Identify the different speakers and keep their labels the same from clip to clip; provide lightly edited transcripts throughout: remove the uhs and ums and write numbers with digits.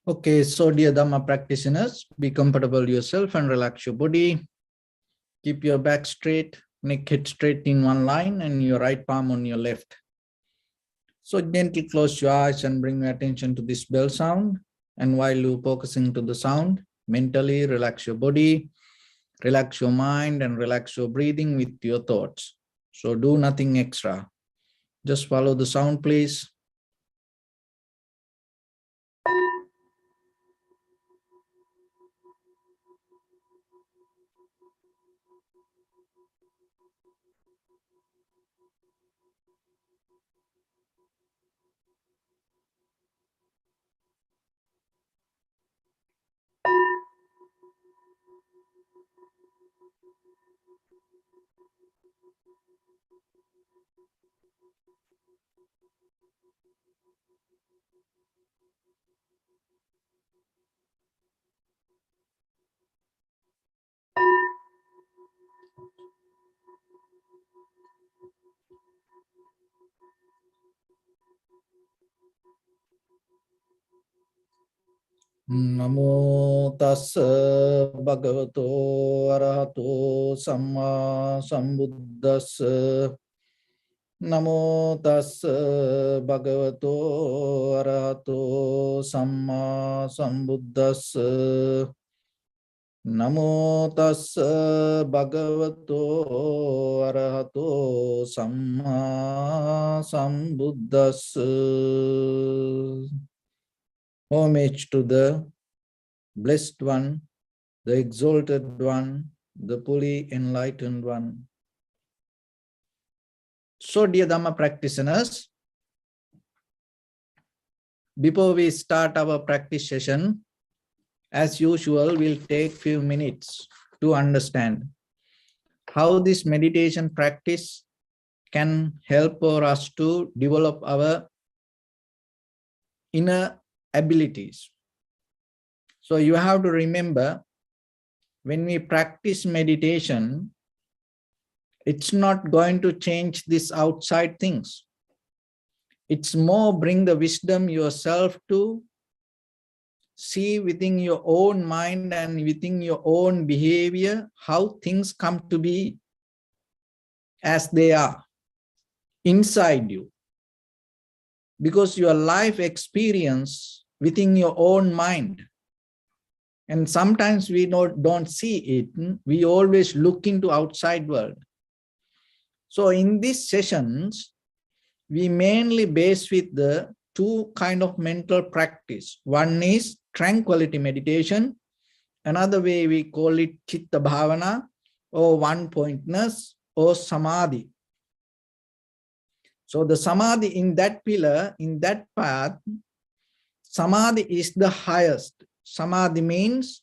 Speaker 1: Okay, so dear Dhamma practitioners, be comfortable yourself and relax your body. Keep your back straight, neck head straight in one line and your right palm on your left. So gently close your eyes and bring your attention to this bell sound. And while you're focusing to the sound, mentally relax your body, relax your mind and relax your breathing with your thoughts. So do nothing extra. Just follow the sound, please. Namo tassa bhagavato arahato samma sambuddhassa. Namo tassa bhagavato arahato samma sambuddhassa. Namo tassa bhagavato arahato samma sambuddhassa. Homage to the Blessed One, the Exalted One, the fully enlightened One. So, dear Dhamma practitioners, before we start our practice session, as usual, we'll take few minutes to understand how this meditation practice can help for us to develop our inner abilities. So you have to remember, when we practice meditation, it's not going to change these outside things. It's more bring the wisdom yourself to see within your own mind and within your own behavior how things come to be as they are inside you. Because your life experience within your own mind. And sometimes we don't see it. We always look into outside world. So in these sessions, we mainly base with the two kind of mental practice. One is tranquility meditation. Another way we call it chitta bhavana or one-pointness or samadhi. So the samadhi in that pillar, in that path, samadhi is the highest. Samadhi means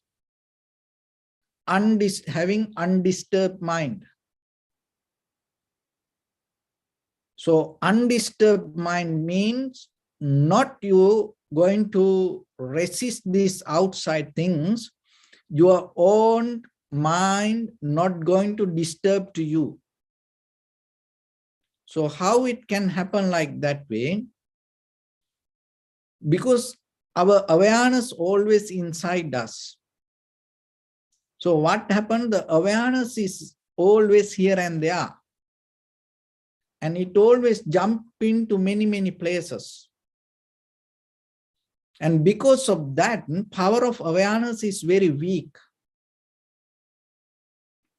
Speaker 1: having undisturbed mind. So undisturbed mind means not you going to resist these outside things, your own mind not going to disturb to you. So how it can happen like that way? Because our awareness always inside us. So what happened? The awareness is always here and there. And it always jumps into many places. And because of that, power of awareness is very weak.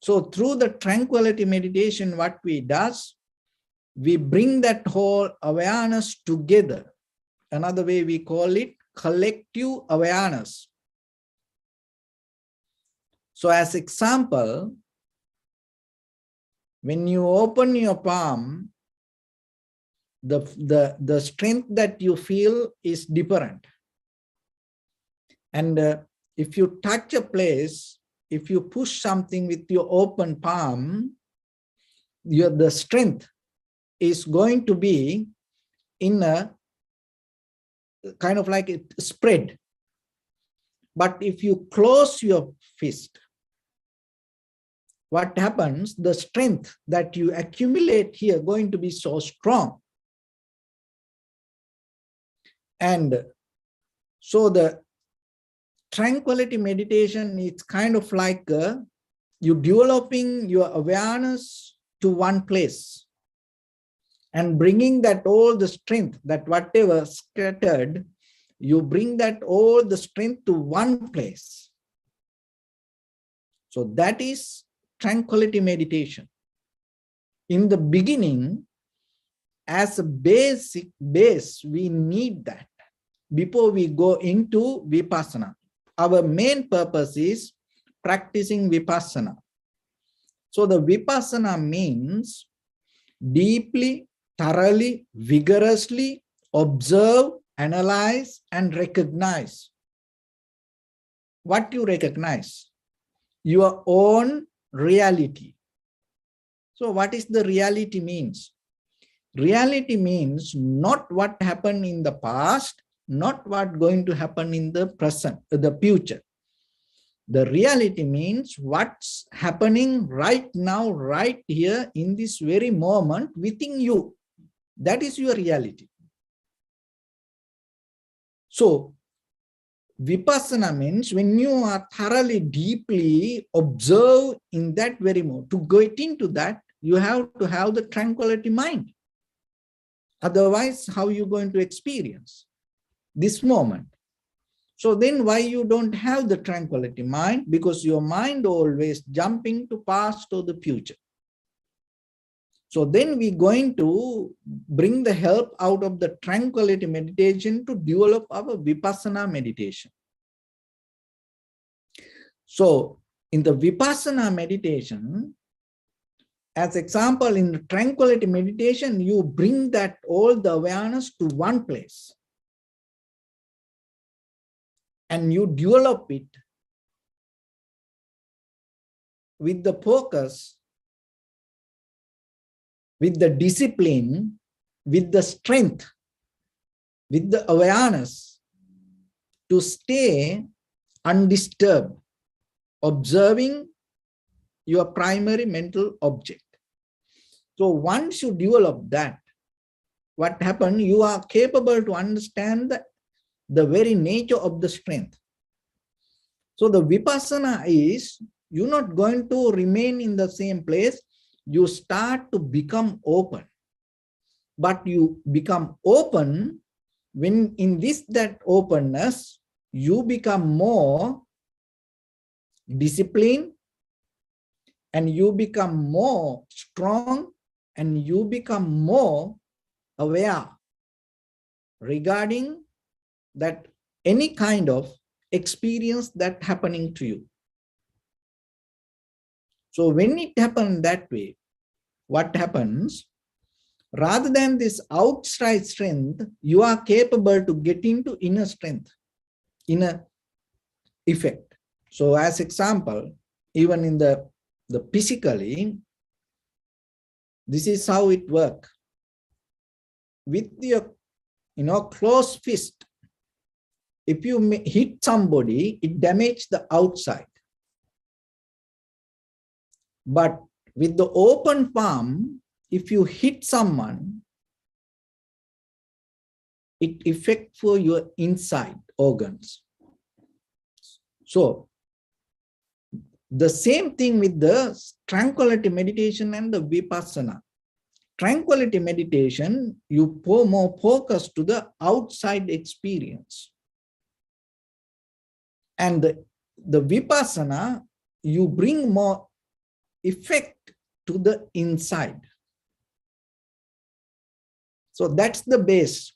Speaker 1: So through the tranquility meditation, what we do, we bring that whole awareness together. Another way we call it collective awareness. So as example, when you open your palm, the strength that you feel is different. And if you touch a place, if you push something with your open palm, the strength is going to be in a kind of like it spread. But if you close your fist, what happens? The strength that you accumulate here going to be so strong. And so the tranquility meditation is kind of like you developing your awareness to one place and bringing that all the strength, that whatever scattered, you bring that all the strength to one place. So that is tranquility meditation. In the beginning, as a basic base, we need that before we go into Vipassana. Our main purpose is practicing Vipassana. So the Vipassana means deeply, thoroughly, vigorously observe, analyze, and recognize. What you recognize? Your own reality. So what is the reality means? Reality means not what happened in the past, not what going to happen in the present, the future. The reality means what's happening right now, right here in this very moment within you. That is your reality. So Vipassana means when you are thoroughly, deeply observe in that very moment. To get into that, you have to have the tranquility mind. Otherwise, how are you going to experience this moment? So then why you don't have the tranquility mind? Because your mind always jumping to past or the future. So then we're going to bring the help out of the tranquility meditation to develop our Vipassana meditation. So in the Vipassana meditation, as example, in the tranquility meditation, you bring that all the awareness to one place. And you develop it with the focus, with the discipline, with the strength, with the awareness to stay undisturbed, observing your primary mental object. So once you develop that, what happened? You are capable to understand the very nature of the strength. So the Vipassana is, you're not going to remain in the same place. You start to become open. But you become open when in that openness, you become more disciplined and you become more strong and you become more aware regarding that any kind of experience that happening to you. So when it happens that way, what happens? Rather than this outside strength, you are capable to get into inner strength, inner effect. So as example, even in the physically, this is how it works. With your closed fist, if you hit somebody, it damages the outside. But with the open palm, if you hit someone, it affects for your inside organs. So the same thing with the tranquility meditation and the Vipassana. Tranquility meditation, you pour more focus to the outside experience. And the Vipassana, you bring more effect to the inside. So that's the base.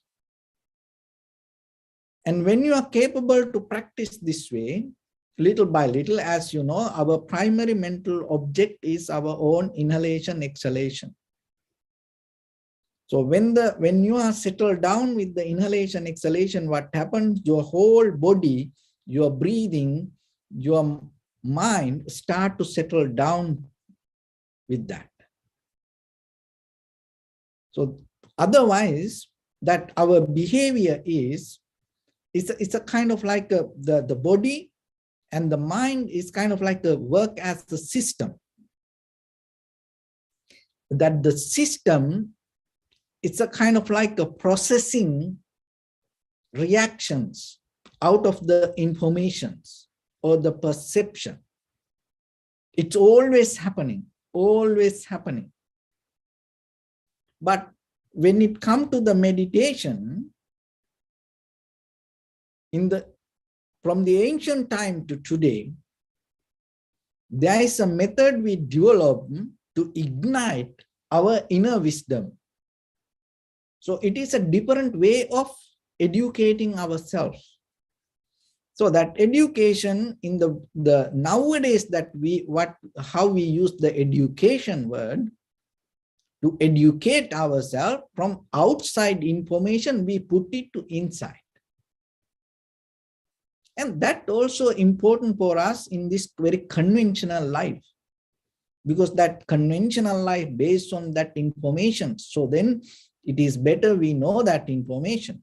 Speaker 1: And when you are capable to practice this way, little by little, as you know, our primary mental object is our own inhalation, exhalation. So when you are settled down with the inhalation, exhalation, what happens? Your whole body, your breathing, your mind start to settle down with that. So otherwise, that our behavior is, it's a kind of like the body and the mind is kind of like the work as the system. That the system, it's a kind of like a processing reactions out of the informations or the perception. It's always happening, always happening. But when it comes to the meditation, from the ancient time to today, there is a method we develop to ignite our inner wisdom. So it is a different way of educating ourselves. So that education in the nowadays that how we use the education word to educate ourselves from outside information, we put it to inside. And that also important for us in this very conventional life, because that conventional life based on that information. So then it is better we know that information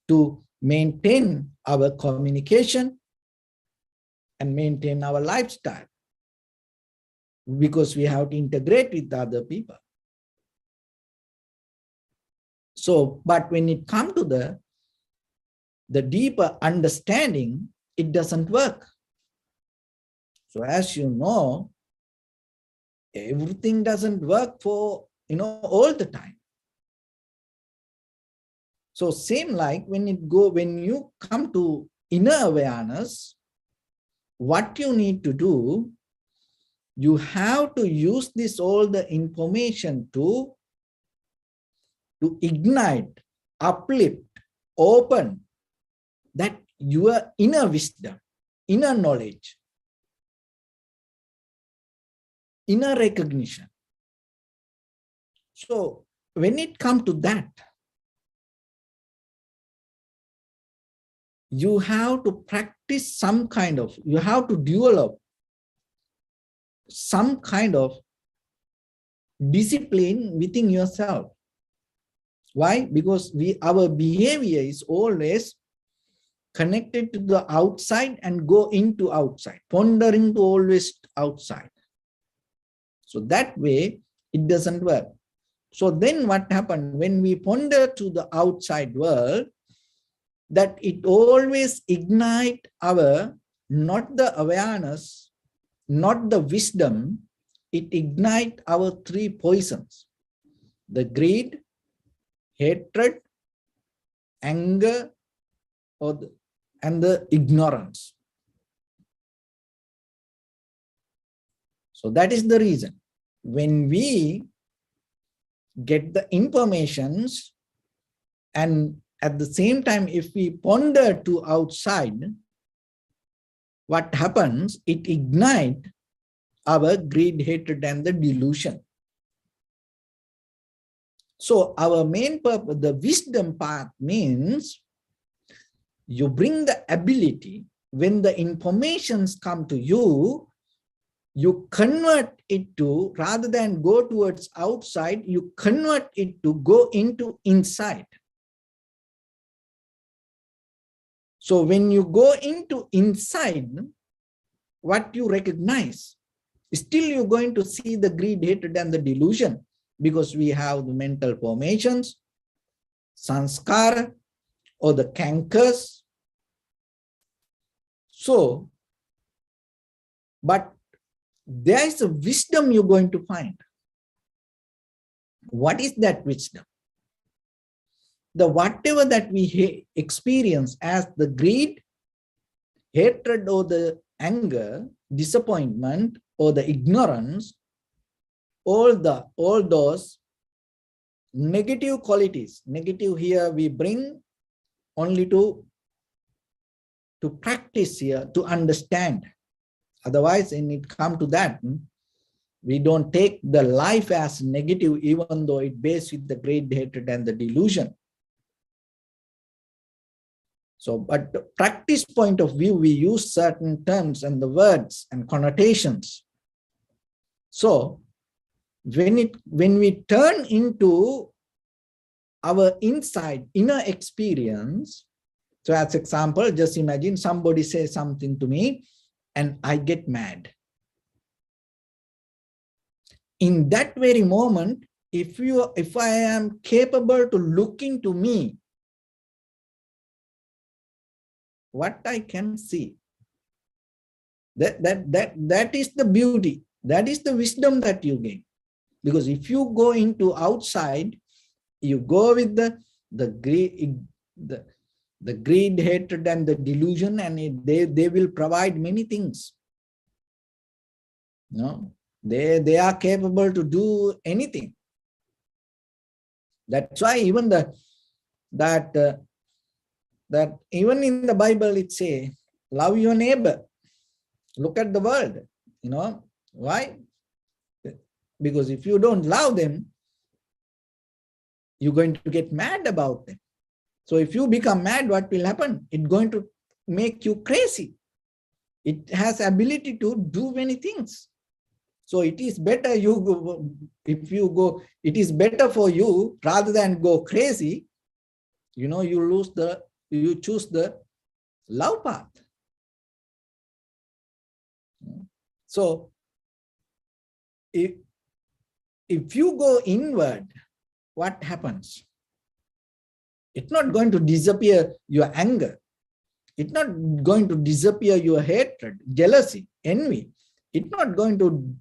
Speaker 1: to maintain our communication and maintain our lifestyle, because we have to integrate with other people. So, but when it comes to the deeper understanding, it doesn't work. So as you know, everything doesn't work for, all the time. So same like when you come to inner awareness, what you need to do, you have to use all the information to ignite, uplift, open that your inner wisdom, inner knowledge, inner recognition. So when it comes to that, you have to practice you have to develop some kind of discipline within yourself. Why? Because our behavior is always connected to the outside and go into outside, pondering to always outside. So that way, it doesn't work. So then what happened when we ponder to the outside world, that it always ignite not the awareness, not the wisdom, it ignite our three poisons: the greed, hatred, anger, and the ignorance. So that is the reason. When we get the informations, and at the same time, if we ponder to outside, what happens? It ignites our greed, hatred, and the delusion. So our main purpose, the wisdom path, means you bring the ability, when the informations come to you, you convert it to, rather than go towards outside, you convert it to go into inside. So when you go into inside, what you recognize, still you're going to see the greed, hatred, and the delusion, because we have the mental formations, sanskara, or the cankers. So, but there is a wisdom you're going to find. What is that wisdom? The whatever that we experience as the greed, hatred, or the anger, disappointment, or the ignorance, all those negative qualities. Negative here we bring only to practice here, to understand. Otherwise, when it comes to that, we don't take the life as negative, even though it based with the great hatred and the delusion. So, but the practice point of view, we use certain terms and the words and connotations. So, when we turn into our inside inner experience, so as example, just imagine somebody says something to me and I get mad. In that very moment, if I am capable to look into me what I can see. That is the beauty. That is the wisdom that you gain. Because if you go into outside, you go with the greed, hatred, and the delusion, and they will provide many things. No, they are capable to do anything. That's why even that even in the Bible it says, love your neighbor. Look at the world. Why? Because if you don't love them, you're going to get mad about them. So if you become mad, what will happen? It's going to make you crazy. It has ability to do many things. So it is better it is better for you rather than go crazy. You choose the love path. So if you go inward, what happens? It's not going to disappear your anger. It's not going to disappear your hatred, jealousy, envy. It's not going to,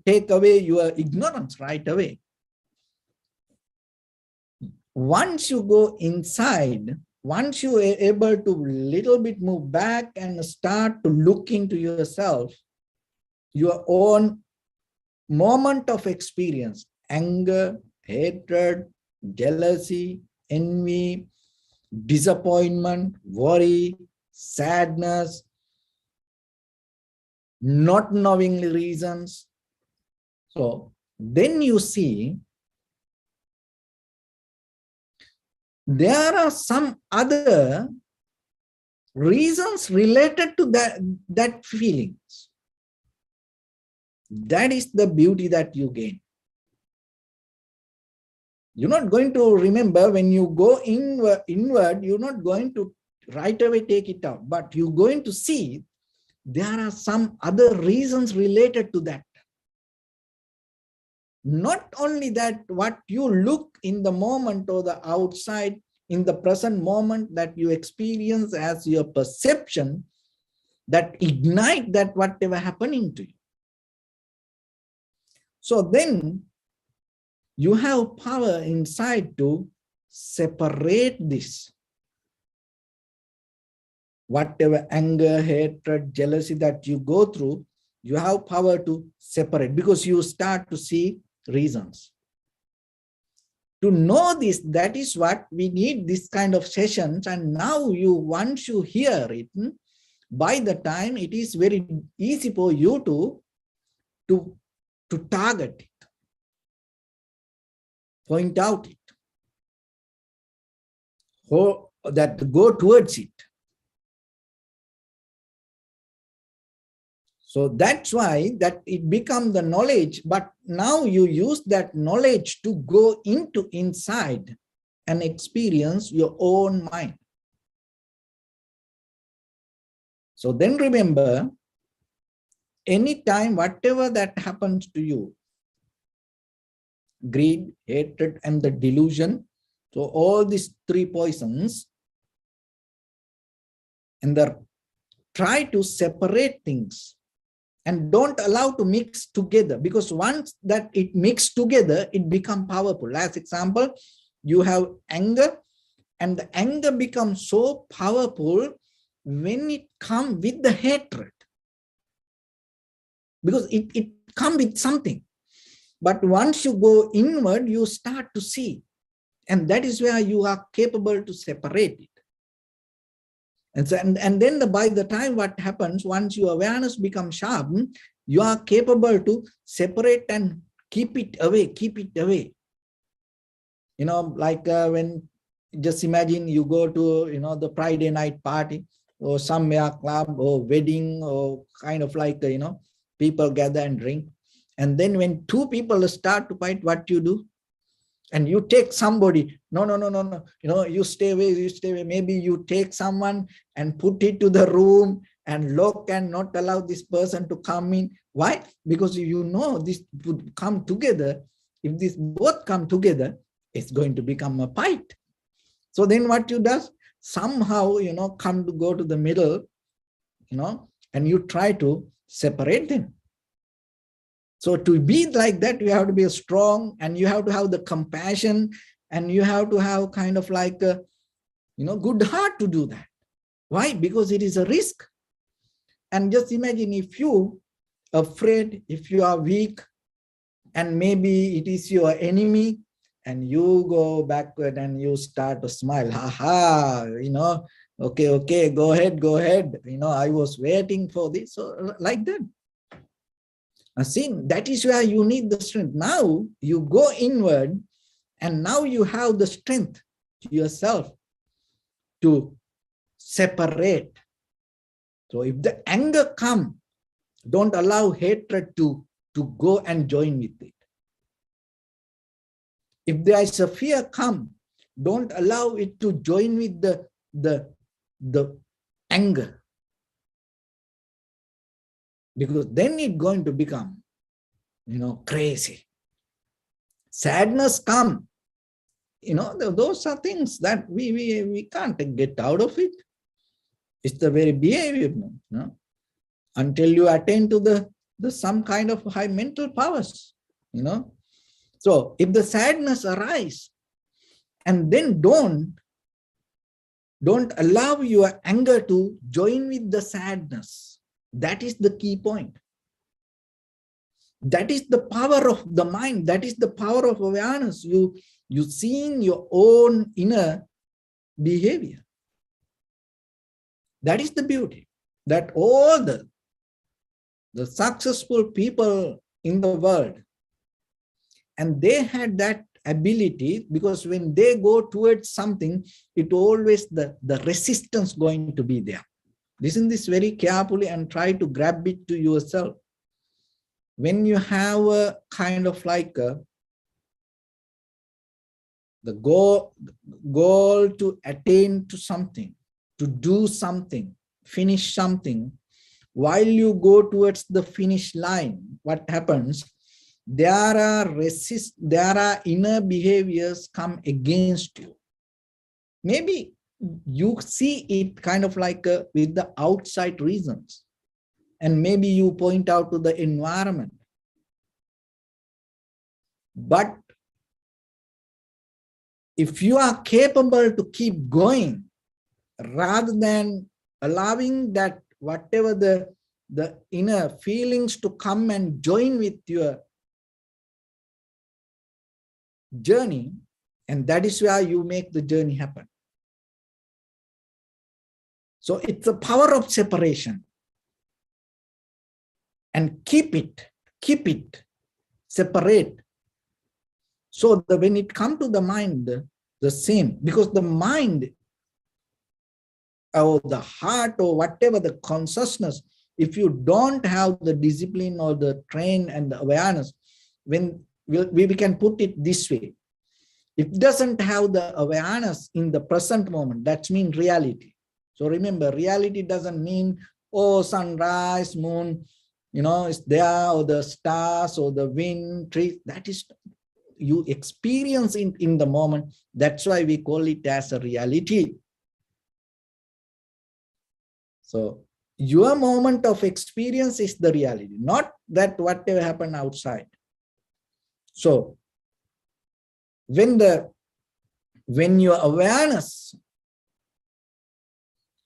Speaker 1: take away your ignorance right away. Once you go inside, once you are able to little bit move back and start to look into yourself, your own moment of experience, anger, hatred, jealousy, envy, disappointment, worry, sadness, not knowing the reasons. So then you see there are some other reasons related to that feelings. That is the beauty that you gain. You're not going to remember when you go inward, you're not going to right away take it out, but you're going to see there are some other reasons related to that. Not only that, what you look in the moment or the outside, in the present moment that you experience as your perception, that ignite that whatever happening to you. So then you have power inside to separate this. Whatever anger, hatred, jealousy that you go through, you have power to separate because you start to see reasons. To know this, that is what we need, this kind of sessions. And now once you hear it, by the time it is very easy for you to target it, point out it, or that go towards it. So that's why that it becomes the knowledge, but now you use that knowledge to go inside and experience your own mind. So then remember, anytime, whatever that happens to you, greed, hatred, and the delusion, so all these three poisons, and try to separate things. And don't allow to mix together, because once that it mixed together, it becomes powerful. As example, you have anger, and the anger becomes so powerful when it comes with the hatred, because it comes with something. But once you go inward, you start to see, and that is where you are capable to separate it. And so, and then by the time what happens, once your awareness becomes sharp, you are capable to separate and keep it away, like when, just imagine you go to, the Friday night party or somewhere club or wedding or kind of like, people gather and drink. And then when two people start to fight, what you do? And you take somebody, no, you stay away. Maybe you take someone and put it to the room and lock and not allow this person to come in. Why? Because this would come together. If this both come together, it's going to become a fight. So then what you do? somehow, come to go to the middle, and you try to separate them. So to be like that, you have to be strong, and you have to have the compassion, and you have to have kind of like a, good heart to do that. Why? Because it is a risk. And just imagine if you are afraid, if you are weak, and maybe it is your enemy, and you go backward and you start to smile, haha, okay, go ahead, I was waiting for this. So like that. See, that is where you need the strength. Now you go inward, and now you have the strength yourself to separate. So if the anger comes, don't allow hatred to go and join with it. If there is a fear come, don't allow it to join with the anger. Because then it's going to become, crazy. Sadness come, those are things that we can't get out of it. It's the very behavior, until you attain to the some kind of high mental powers, So if the sadness arise, and then don't allow your anger to join with the sadness. That is the key point. That is the power of the mind. That is the power of awareness. You seeing your own inner behavior. That is the beauty. That all the successful people in the world, and they had that ability, because when they go towards something, it always the resistance going to be there. Listen this very carefully and try to grab it to yourself. When you have a kind of like the goal to attain to something, to do something, finish something, while you go towards the finish line, what happens? There are inner behaviors come against you. Maybe you see it kind of like with the outside reasons, and maybe you point out to the environment. But if you are capable to keep going, rather than allowing that whatever the inner feelings to come and join with your journey, and that is where you make the journey happen. So it's the power of separation. And keep it separate. So that when it comes to the mind, the same, because the mind or the heart or whatever the consciousness, if you don't have the discipline or the train and the awareness, when we can put it this way, it doesn't have the awareness in the present moment, that means reality. So remember, reality doesn't mean, oh, sunrise, moon, it's there, or the stars, or the wind, trees. That is, you experience in the moment. That's why we call it as a reality. So your moment of experience is the reality, not that whatever happened outside. So when your awareness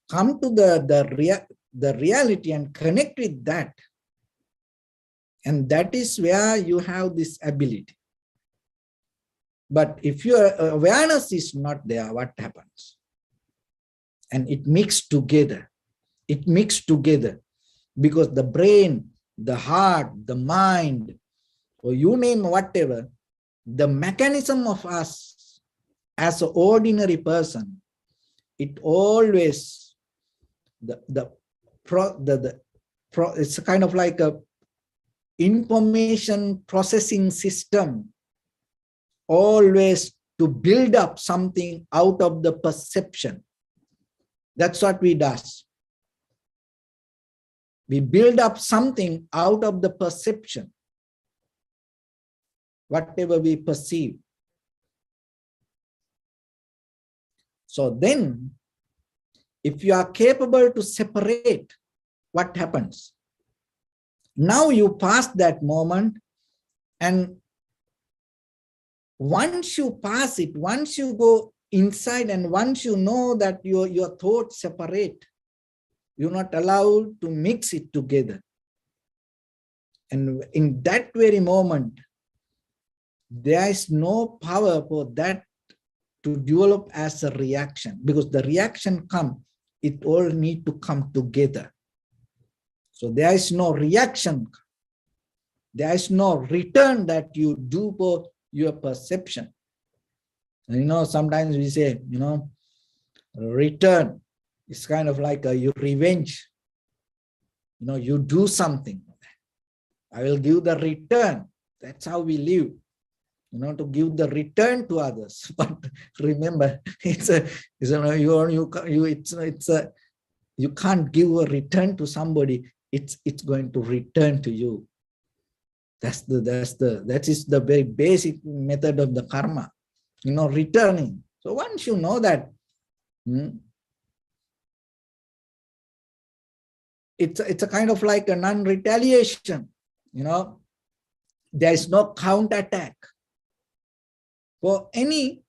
Speaker 1: come to the reality and connect with that, and that is where you have this ability. But if your awareness is not there, what happens? And it mixed together. It mixed together because the brain, the heart, the mind, or you name whatever, the mechanism of us as an ordinary person, it always it's kind of like a information processing system, always to build up something out of the perception. That's what we do. We build up something out of the perception, whatever we perceive. So then if you are capable to separate, what happens? Now you pass that moment, and once you pass it, once you go inside, and once you know that your thoughts separate, you're not allowed to mix it together. And in that very moment, there is no power for that to develop as a reaction, because the reaction come, it all need to come together. So there is no reaction. There is no return that you do for your perception. And sometimes we say, return is kind of like your revenge. You do something. I will give the return. That's how we live. To give the return to others. But remember, you can't give a return to somebody. It's going to return to you. That is the very basic method of the karma. Returning. So once you know that, it's a kind of like a non-retaliation. There is no counterattack for any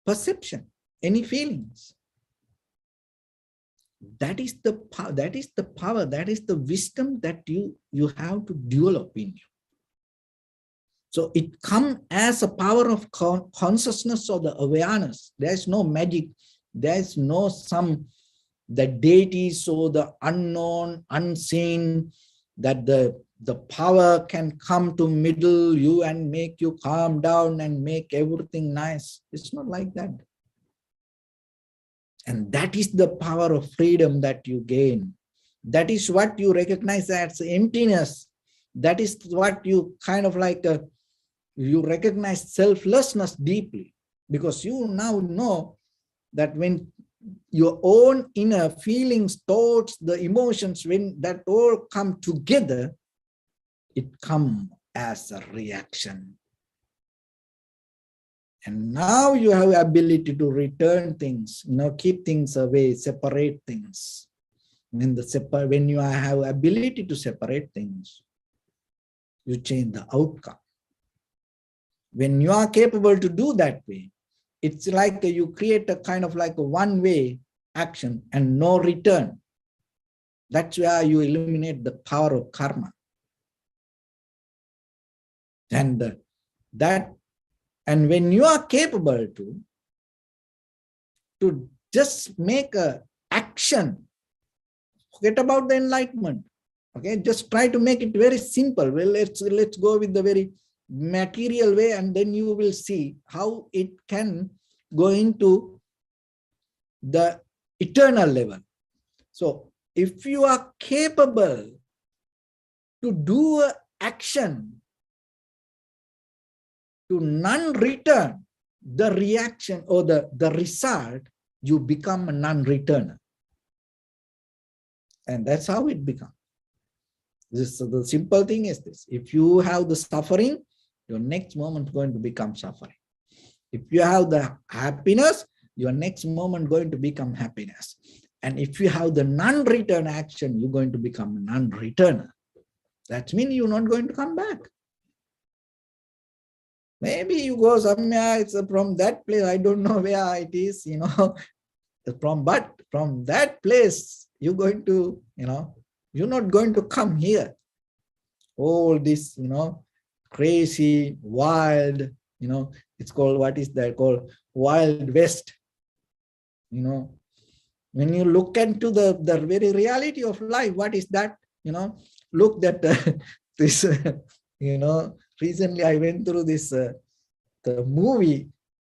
Speaker 1: perception, any feelings. That is the power, that is the wisdom that you have to develop in you. So it comes as a power of consciousness or the awareness. There is no magic. There is no the deities or the unknown, unseen, that the power can come to middle you and make you calm down and make everything nice. It's not like that. And that is the power of freedom that you gain. That is what you recognize as emptiness. That is what you kind of like, you recognize selflessness deeply, because you now know that when your own inner feelings, thoughts, the emotions, when that all come together, it comes as a reaction. And now you have the ability to return things, keep things away, separate things. When you have the ability to separate things, you change the outcome. When you are capable to do that way, it's like you create a kind of like a one-way action and no return. That's where you eliminate the power of karma. And when you are capable to just make a action, forget about the enlightenment. Okay, just try to make it very simple. Well, let's go with the very material way, and then you will see how it can go into the eternal level. So if you are capable to do an action to non-return the reaction or the result, you become a non-returner. And that's how it becomes. The simple thing is this: if you have the suffering, your next moment is going to become suffering. If you have the happiness, your next moment is going to become happiness. And if you have the non-return action, you're going to become a non-returner. That means you're not going to come back. Maybe you go somewhere, it's from that place, I don't know where it is, but from that place, you're going to, you're not going to come here. All this, crazy, wild, it's called, what is that called? Wild West. When you look into the very reality of life, what is that? Look at this, recently I went through this, the movie,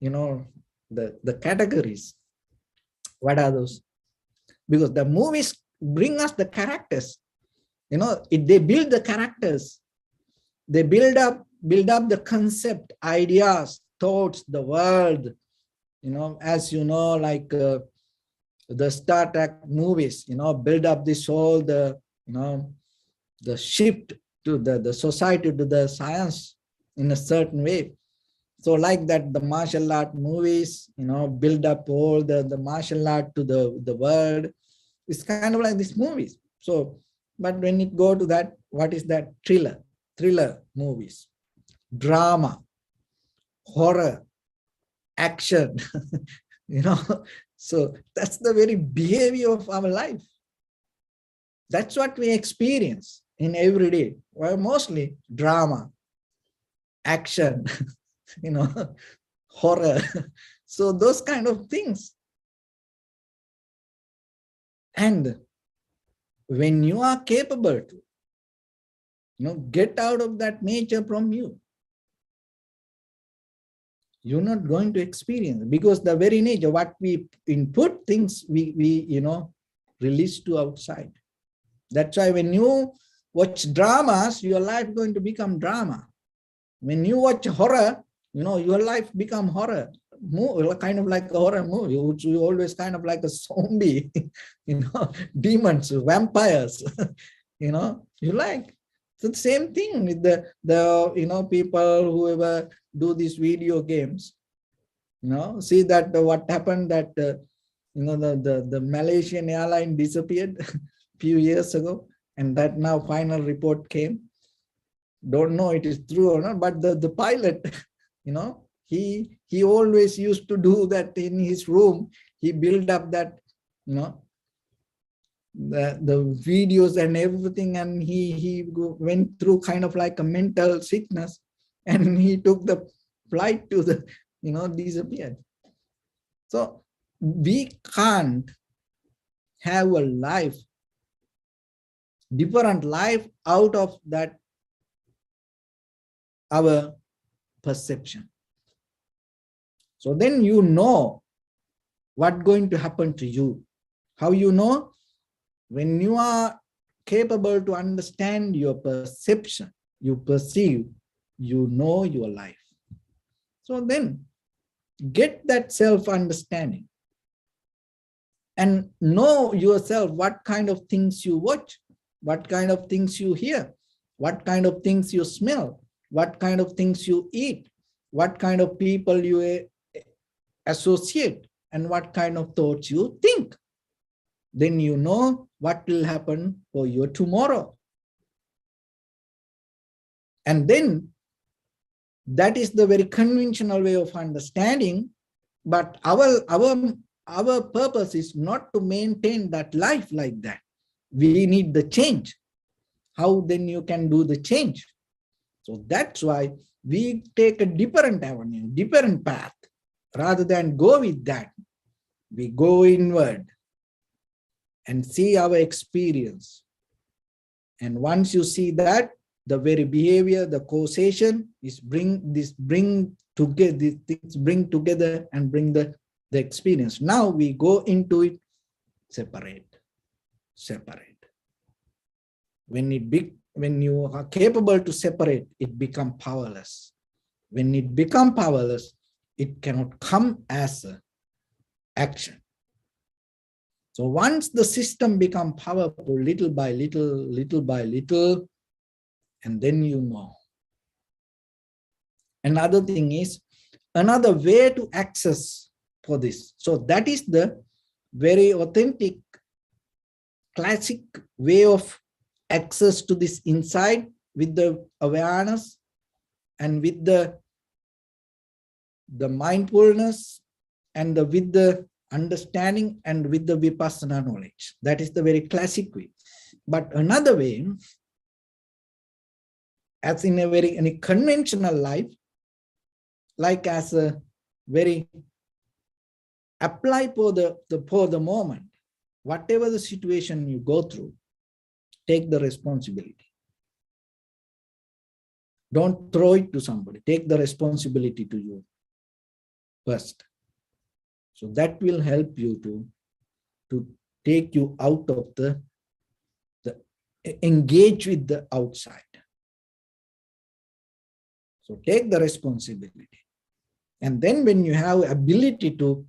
Speaker 1: the categories. What are those? Because the movies bring us the characters. They build the characters. They build up the concept, ideas, thoughts, the world. As like the Star Trek movies, build up this whole, the shift to the society, to the science in a certain way. So like that, the martial art movies, build up all the martial art to the world. It's kind of like these movies. So, but when it go to that, what is that? Thriller movies, drama, horror, action, you know. So that's the very behavior of our life. That's what we experience in every day. Well, mostly drama, action, horror. So those kind of things. And when you are capable to, get out of that nature from you, you're not going to experience, because the very nature, what we input things, we release to outside. That's why when you watch dramas, your life is going to become drama. When you watch horror, your life become horror. Kind of like a horror movie. You always kind of like a zombie, demons, vampires, you like. So the same thing with the people who ever do these video games. See that what happened that the Malaysian airline disappeared a few years ago, and that now final report came. Don't know it is true or not, but the pilot, he always used to do that in his room. He built up that, the videos and everything, and he went through kind of like a mental sickness, and he took the flight to the, disappeared. So we can't have a life, different life out of that our perception. So then you know what's going to happen to you. How you know? When you are capable to understand your perception, you perceive, you know your life. So then get that self-understanding and know yourself, what kind of things you watch, what kind of things you hear, what kind of things you smell, what kind of things you eat, what kind of people you associate, and what kind of thoughts you think. Then you know what will happen for your tomorrow. And then that is the very conventional way of understanding. But our purpose is not to maintain that life like that. We need the change. How then you can do the change? So that's why we take a different avenue, different path. Rather than go with that, we go inward and see our experience. And once you see that, the very behavior, the causation is bring together, these things bring together and bring the experience. Now we go into it, separate. When you are capable to separate, it becomes powerless. When it becomes powerless, it cannot come as an action. So once the system becomes powerful, little by little, and then you know. Another thing is, another way to access for this. So that is the very authentic, classic way of access to this insight, with the awareness and with the mindfulness and with the understanding and with the Vipassana knowledge. That is the very classic way. But another way, as in a conventional life, like as a very apply for the moment, whatever the situation you go through, take the responsibility. Don't throw it to somebody. Take the responsibility to you first. So that will help you to take you out of the engage with the outside. So take the responsibility. And then when you have ability to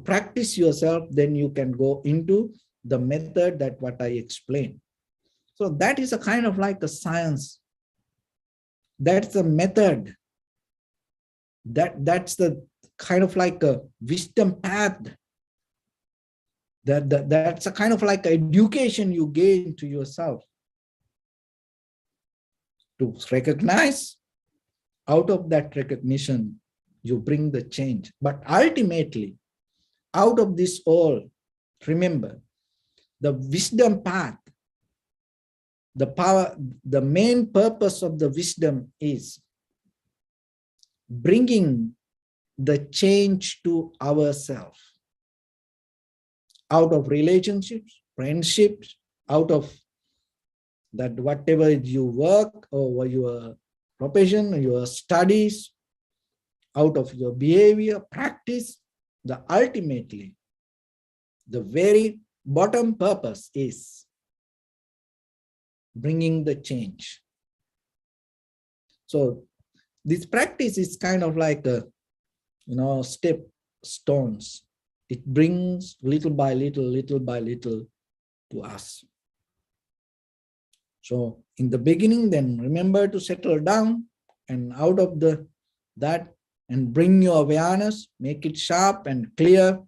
Speaker 1: practice yourself, then you can go into the method that what I explained. So that is a kind of like a science. That's a method That's the kind of like a wisdom path. That's a kind of like education you gain to yourself to recognize. Out of that recognition, you bring the change. But ultimately, out of this all, remember, the wisdom path, the power, the main purpose of the wisdom is bringing the change to ourselves, out of relationships, friendships, out of that whatever you work or your profession, your studies, out of your behavior, practice, the ultimately, the very bottom purpose is bringing the change. So this practice is kind of like a, step stones. It brings little by little to us. So in the beginning, then remember to settle down, and out of that and bring your awareness, make it sharp and clear,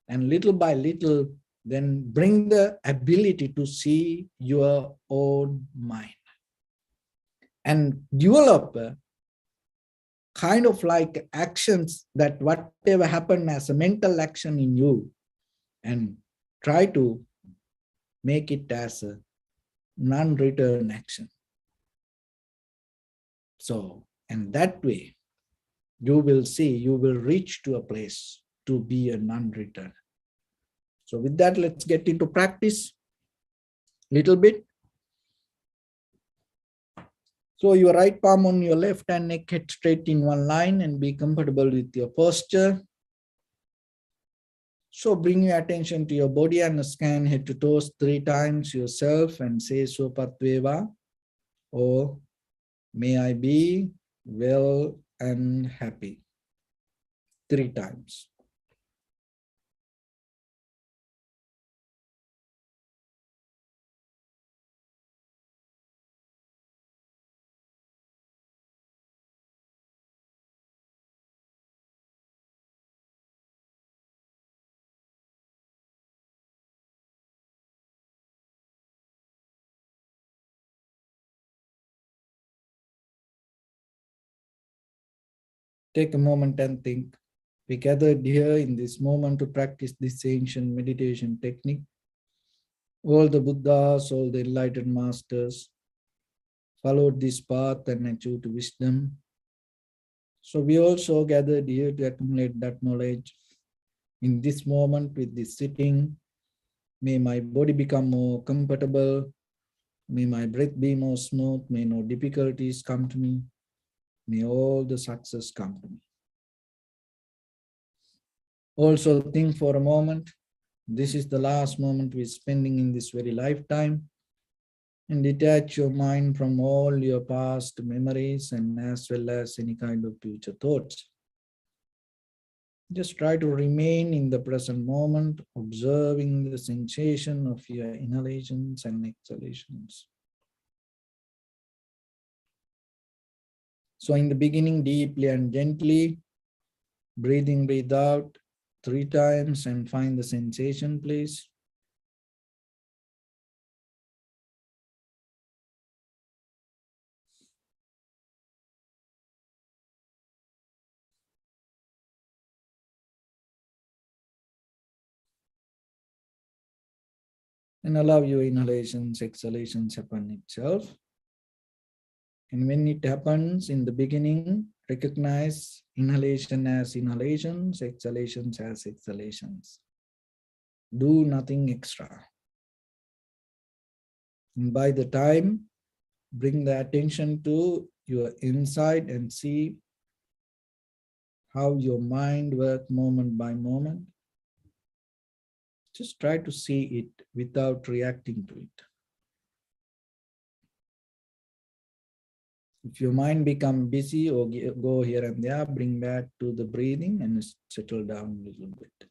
Speaker 1: and little by little, then bring the ability to see your own mind and develop a kind of like actions that whatever happened as a mental action in you, and try to make it as a non-return action. So, and that way, you will see, you will reach to a place to be a non-return. So with that, let's get into practice little bit. So your right palm on your left hand, neck head straight in one line, and be comfortable with your posture. So bring your attention to your body and scan head to toes 3 times yourself and say Sopatveva, or may I be well and happy, 3 times. Take a moment and think. We gathered here in this moment to practice this ancient meditation technique. All the Buddhas, all the enlightened masters followed this path and achieved wisdom. So we also gathered here to accumulate that knowledge. In this moment with this sitting, may my body become more comfortable. May my breath be more smooth. May no difficulties come to me. May all the success come to me. Also think for a moment, this is the last moment we're spending in this very lifetime, and detach your mind from all your past memories and as well as any kind of future thoughts. Just try to remain in the present moment, observing the sensation of your inhalations and exhalations. So in the beginning, deeply and gently, breathe in, breathe out 3 times and find the sensation, please. And allow your inhalations, exhalations happen itself. And when it happens in the beginning, recognize inhalation as inhalations, exhalations as exhalations. Do nothing extra. And by the time, bring the attention to your inside and see how your mind works moment by moment. Just try to see it without reacting to it. If your mind becomes busy or go here and there, bring back to the breathing and settle down a little bit.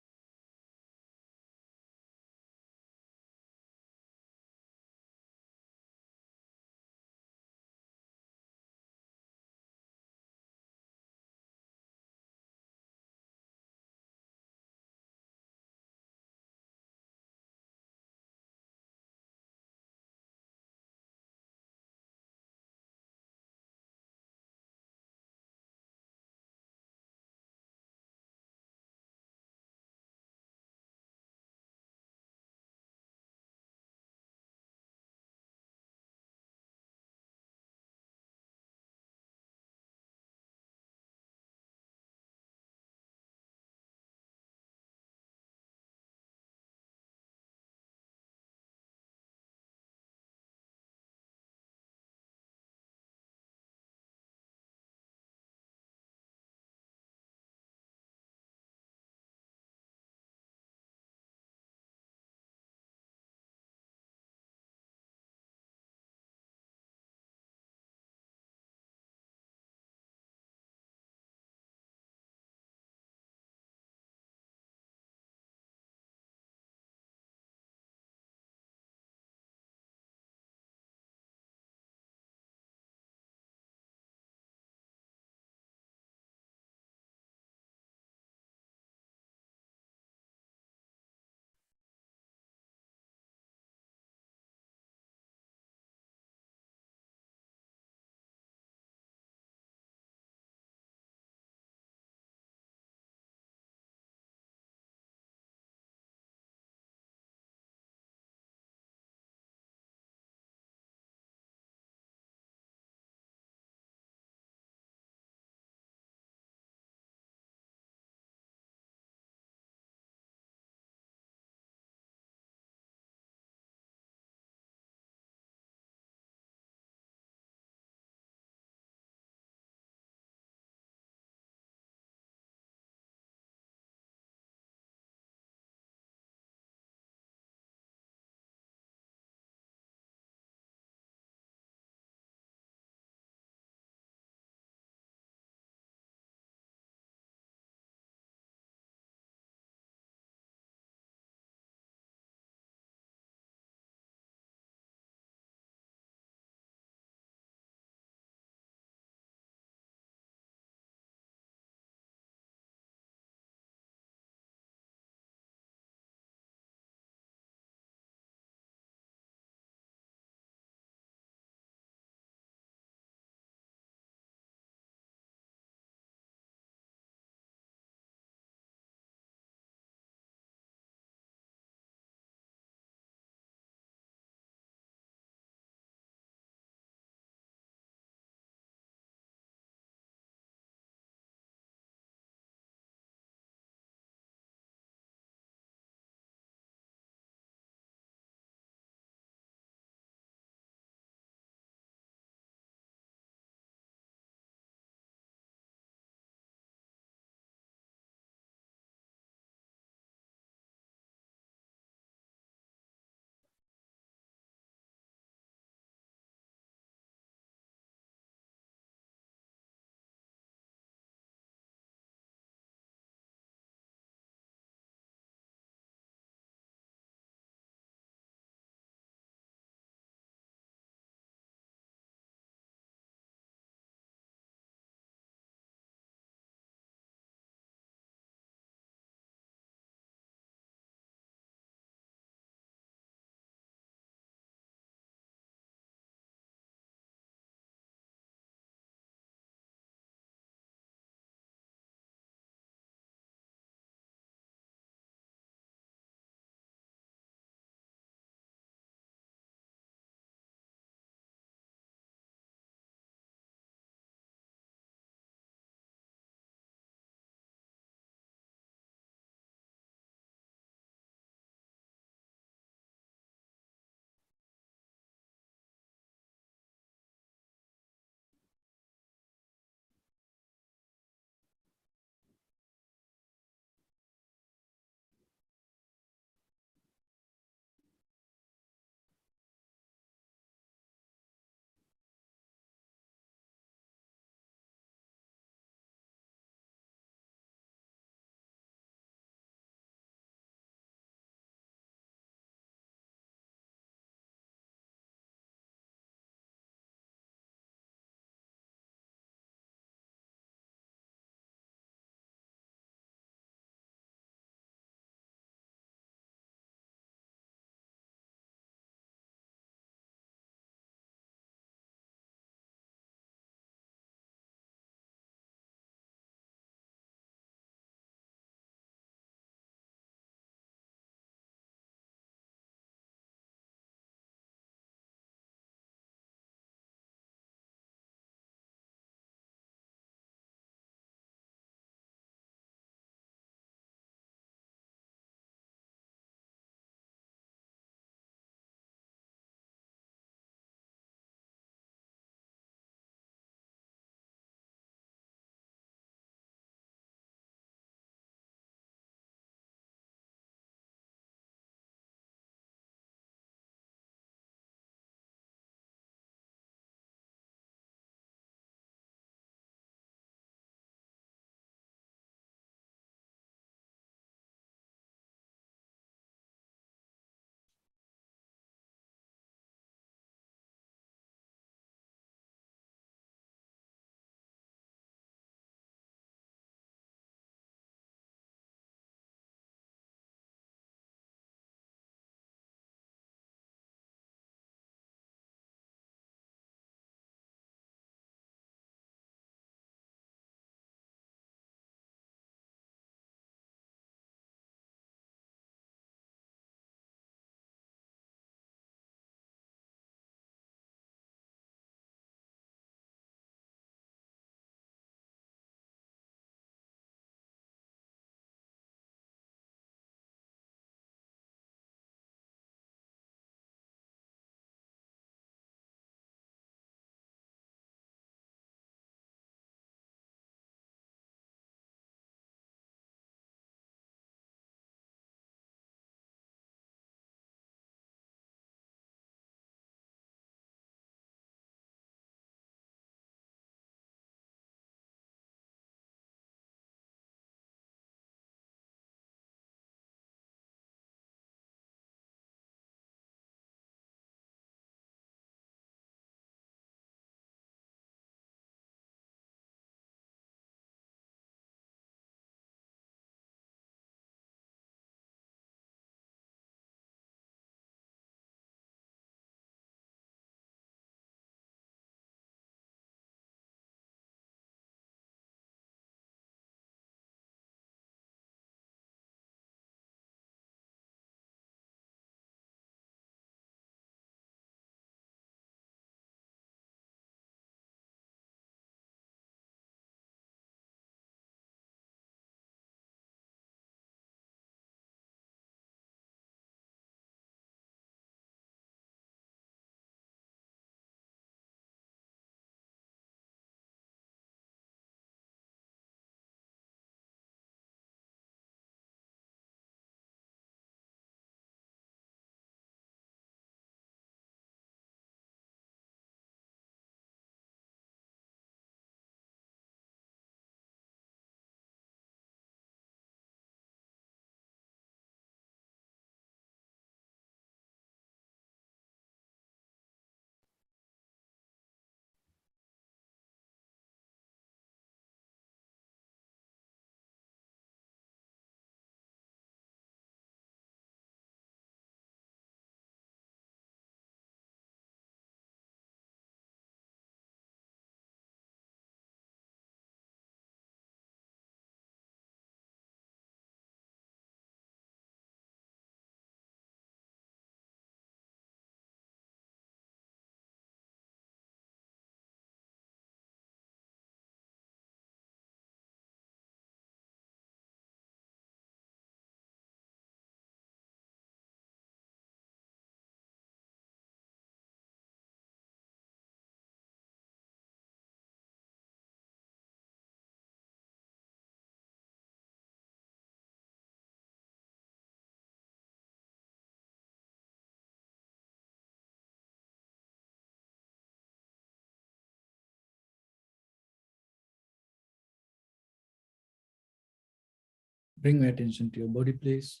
Speaker 1: Bring your attention to your body, please.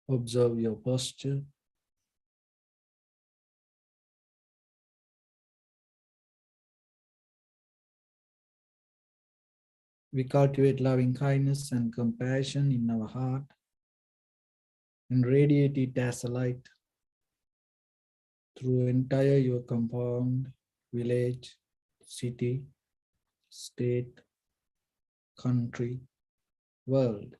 Speaker 1: Observe your posture. We cultivate loving kindness and compassion in our heart and radiate it as a light through entire your compound, village, city, state, country, world,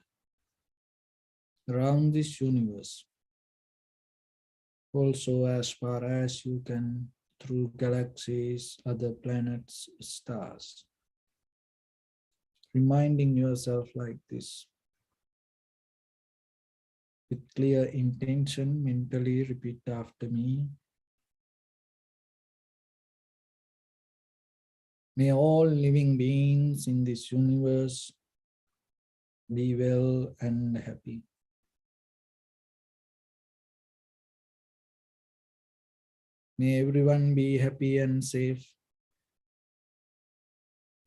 Speaker 1: around this universe. Also as far as you can through galaxies, other planets, stars. Reminding yourself like this. With clear intention, mentally repeat after me. May all living beings in this universe be well and happy. May everyone be happy and safe.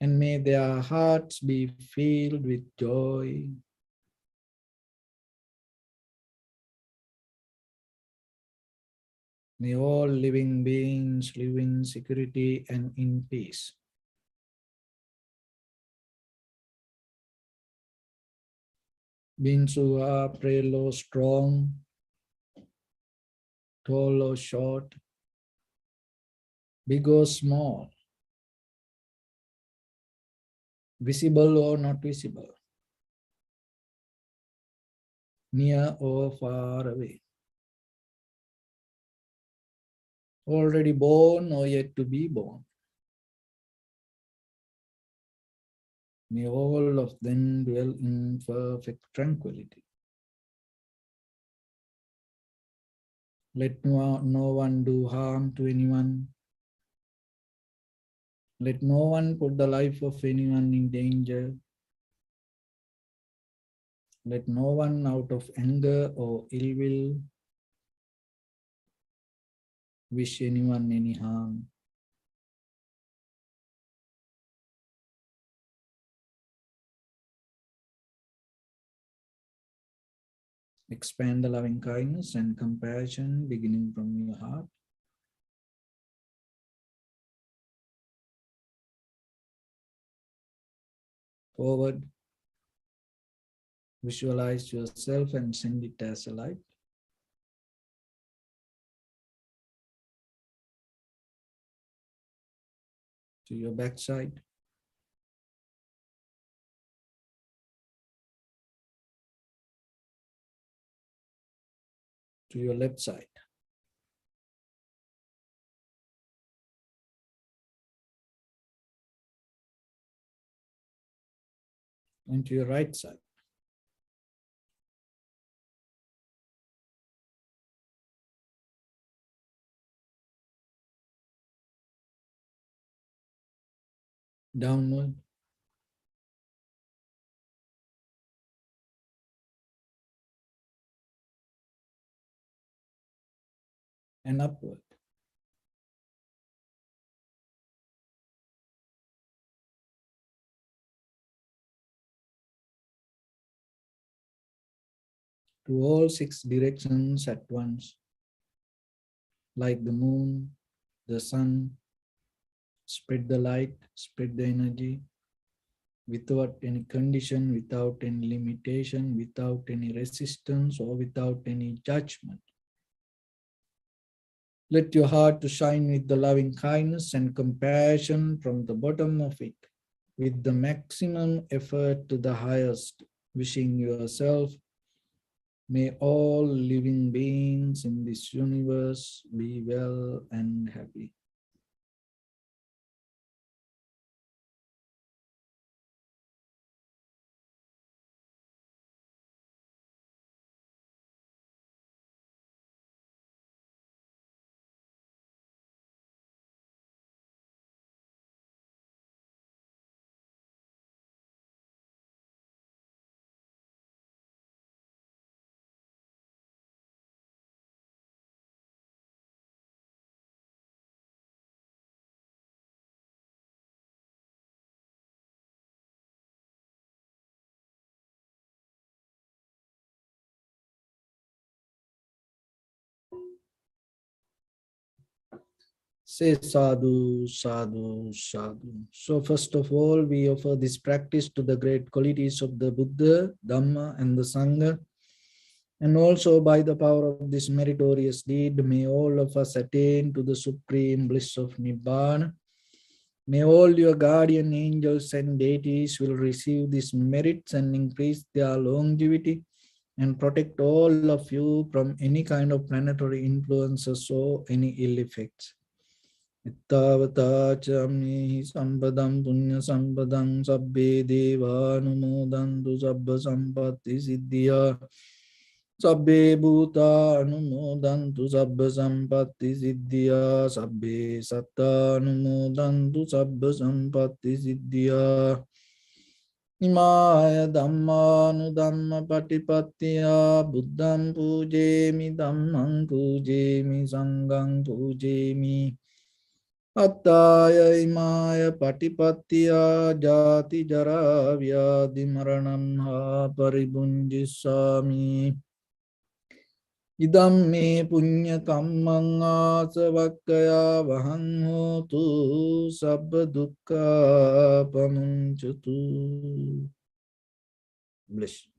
Speaker 1: And may their hearts be filled with joy. May all living beings live in security and in peace. Beings who are frail or strong, tall or short, big or small, visible or not visible, near or far away, already born or yet to be born. May all of them dwell in perfect tranquility. Let no one do harm to anyone. Let no one put the life of anyone in danger. Let no one out of anger or ill will wish anyone any harm. Expand the loving kindness and compassion beginning from your heart. Forward. Visualize yourself and send it as a light. To your backside. To your left side. And to your right side. Downward. And upward. To all 6 directions at once. Like the moon, the sun, spread the light, spread the energy, without any condition, without any limitation, without any resistance, or without any judgment. Let your heart to shine with the loving kindness and compassion from the bottom of it, with the maximum effort to the highest, wishing yourself, may all living beings in this universe be well and happy. Say sadhu, sadhu, sadhu. So first of all, we offer this practice to the great qualities of the Buddha, Dhamma, and the Sangha. And also by the power of this meritorious deed, may all of us attain to the supreme bliss of Nibbana. May all your guardian angels and deities will receive these merits and increase their longevity and protect all of you from any kind of planetary influences or any ill effects. Ittavata chami sampadam punya sampadam sabbe deva anumodantu sabba sampatti siddhya sabbe bhuta anumodantu sabba sampatti siddhya sabbe satta anumodantu sabba sampatti siddhya Imaya dhammanu dhamma patipattiya buddham pujemi dhammam pujemi sangham pujemi Attaya imaya patipattiya jati jara vyadhi maranam ha paribunjisami idam me punya kammang asavakkaya vahang hotu sabba dukkha pamunchatu. Bliss.